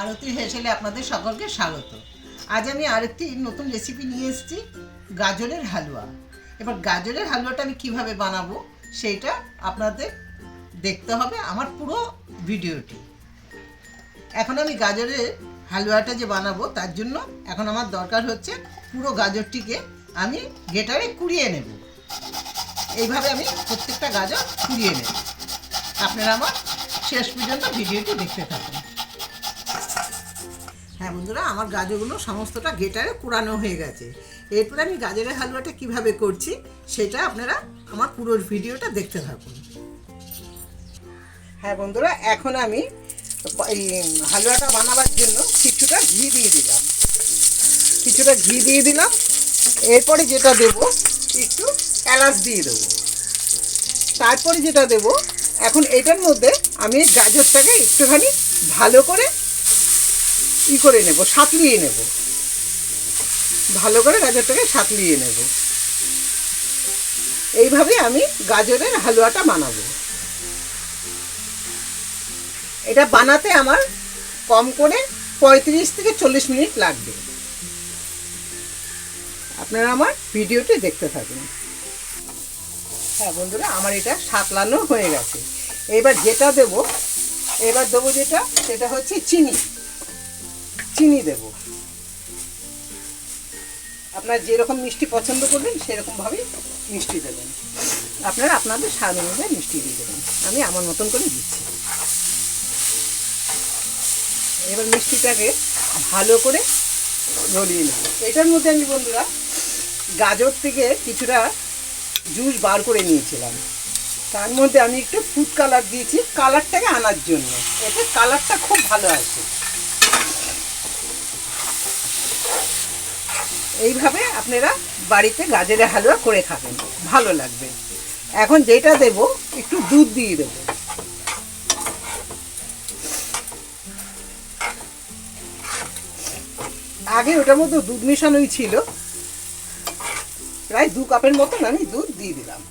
আরতি হেসেলে আপনাদের সকলকে স্বাগত। আজ আমি আরেকটি নতুন রেসিপি নিয়ে এসেছি, গাজরের হালুয়া। এবার গাজরের হালুয়াটা আমি কিভাবে বানাবো সেইটা আপনাদের দেখতে হবে আমার পুরো ভিডিওটি। এখন আমি গাজরের হালুয়াটা যে বানাবো তার জন্য এখন আমার দরকার হচ্ছে পুরো গাজরটিকে আমি গ্রেটারে কুড়িয়ে নেব। এইভাবে আমি প্রত্যেকটা গাজর কুড়িয়ে নেব। আপনারা আমার শেষ পর্যন্ত ভিডিওটি দেখতে থাকুন। হ্যাঁ বন্ধুরা, আমার গাজরগুলো সমস্তটা গ্রেটারে কুড়ানো হয়ে গেছে। এরপরে আমি গাজরের হালুয়াটা কিভাবে করছি সেটা আপনারা আমার পুরো ভিডিওটা দেখতে থাকুন। হ্যাঁ বন্ধুরা, এখন আমি এই হালুয়াটা বানাবার জন্য কিছুটা ঘি দিয়ে দিলাম। এরপরে যেটা দেব, একটু এলাচ দিয়ে দেবো। তারপরে যেটা দেব, এখন এটার মধ্যে আমি গাজরটাকে একটুখানি ভালো করে সাঁতলিয়ে নেব। ভালো করে গাজরটাকে সাঁতলিয়ে নেব। এইভাবে আমি গাজরের হালুয়াটা বানাবো। এটা বানাতে আমার কম করে 35 থেকে 40 মিনিট লাগবে। আপনারা আমার ভিডিওটি দেখতে থাকুন। হ্যাঁ বন্ধুরা, আমার এটা সাঁতলানো হয়ে গেছে। এবার দেবো সেটা হচ্ছে চিনি দেব। আপনারা যেরকম মিষ্টি পছন্দ করবেন সেরকমভাবেই মিষ্টি দেবেন। আপনারা আপনাদের স্বাদ অনুযায়ী মিষ্টি দিয়ে দেবেন। আমি আমার মতন করে দিচ্ছি। এবার মিষ্টিটাকে ভালো করে গলিয়ে নেব। এটার মধ্যে আমি বন্ধুরা গাজর থেকে কিছুটা জুস বার করে নিয়েছিলাম। তার মধ্যে আমি একটু ফুড কালার দিয়েছি, কালারটাকে আনার জন্য। এতে কালারটা খুব ভালো আসে। এইভাবে আপনারা বাড়িতে গাজরের হালুয়া করে খাবেন, ভালো লাগবে। এখন যেটা দেব, একটু দুধ দিয়ে দেব। আগে ওটার মধ্যে দুধ মেশানোই ছিল, প্রায় 2 কাপের মতন আমি দুধ দিয়ে দিলাম।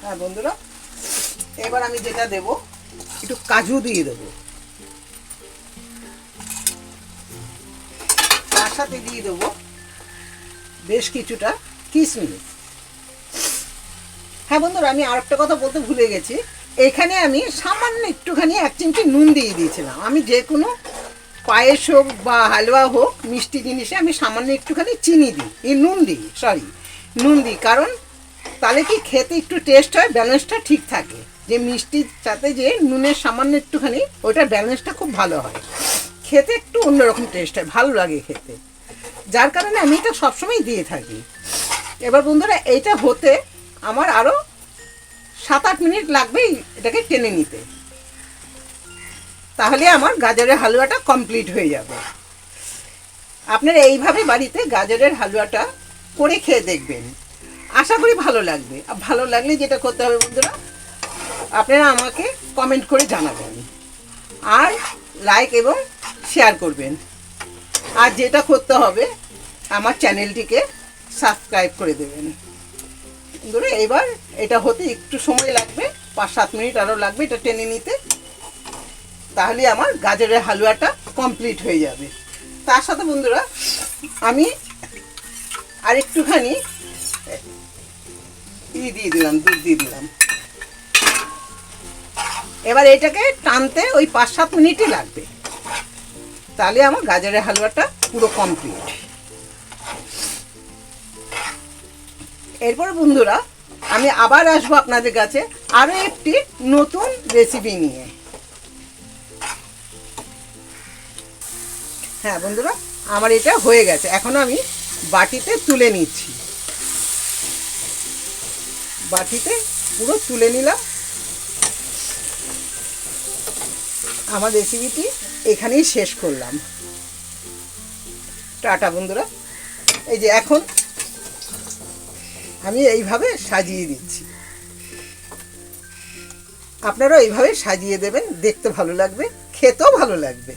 হ্যাঁ বন্ধুরা, এবার আমি যেটা দেব, একটু কাজু দিয়ে দেবো। তার সাথে দিয়ে দেবো বেশ কিছুটা কিশমিশ। হ্যাঁ বন্ধুরা, আমি আর একটা কথা বলতে ভুলে গেছি। এখানে আমি সামান্য একটুখানি 1 চিমটি নুন দিয়ে দিয়েছিলাম। আমি যে কোনো পায়েস হোক বা হালুয়া হোক, মিষ্টি জিনিসে আমি সামান্য একটুখানি নুন দিই। কারণ তাহলে কি খেতে একটু টেস্ট হয়, ব্যালেন্সটা ঠিক থাকে। যে মিষ্টির সাথে যে নুনের সামান্য একটুখানি, ওটার ব্যালেন্সটা খুব ভালো হয়। খেতে একটু অন্যরকম টেস্ট হয়, ভালো লাগে খেতে। যার কারণে আমি এটা সবসময় দিয়ে থাকি। এবার বন্ধুরা, এইটা হতে আমার আরও 7-8 মিনিট লাগবে এটাকে টেনে নিতে। তাহলে আমার গাজরের হালুয়াটা কমপ্লিট হয়ে যাবে। আপনারা এইভাবে বাড়িতে গাজরের হালুয়াটা করে খেয়ে দেখবেন, আশা করি ভালো লাগবে। আর ভালো লাগলে যেটা করতে হবে বন্ধুরা, আপনারা আমাকে কমেন্ট করে জানাবেন, আর লাইক এবং শেয়ার করবেন। আর যেটা করতে হবে, আমার চ্যানেলটিকে সাবস্ক্রাইব করে দেবেন বন্ধুরা। এবার এটা হতে একটু সময় লাগবে, 5-7 মিনিট আরও লাগবে এটা টেনে নিতে। তাহলে আমার গাজরের হালুয়াটা কমপ্লিট হয়ে যাবে। তার সাথে বন্ধুরা আমি আর একটুখানি দুধ দিয়ে দিলাম। এবার এটাকে টানতে ওই 5-7 মিনিটই লাগবে। তাহলে আমার গাজরের হালুয়াটা পুরো কমপ্লিট। এরপর বন্ধুরা আমি আবার আসবো আপনাদের কাছে আরও একটি নতুন রেসিপি নিয়ে। হ্যাঁ বন্ধুরা, আমার এটা হয়ে গেছে। এখন আমি বাটিতে তুলে নিচ্ছি। বাটিতে পুরো তুলে নিলাম। আমার রেসিপিটি এখানেই শেষ করলাম। টাটা বন্ধুরা। এই যে এখন আমি এইভাবে সাজিয়ে দিচ্ছি। আপনারাও এইভাবে সাজিয়ে দেবেন, দেখতে ভালো লাগবে, খেতেও ভালো লাগবে।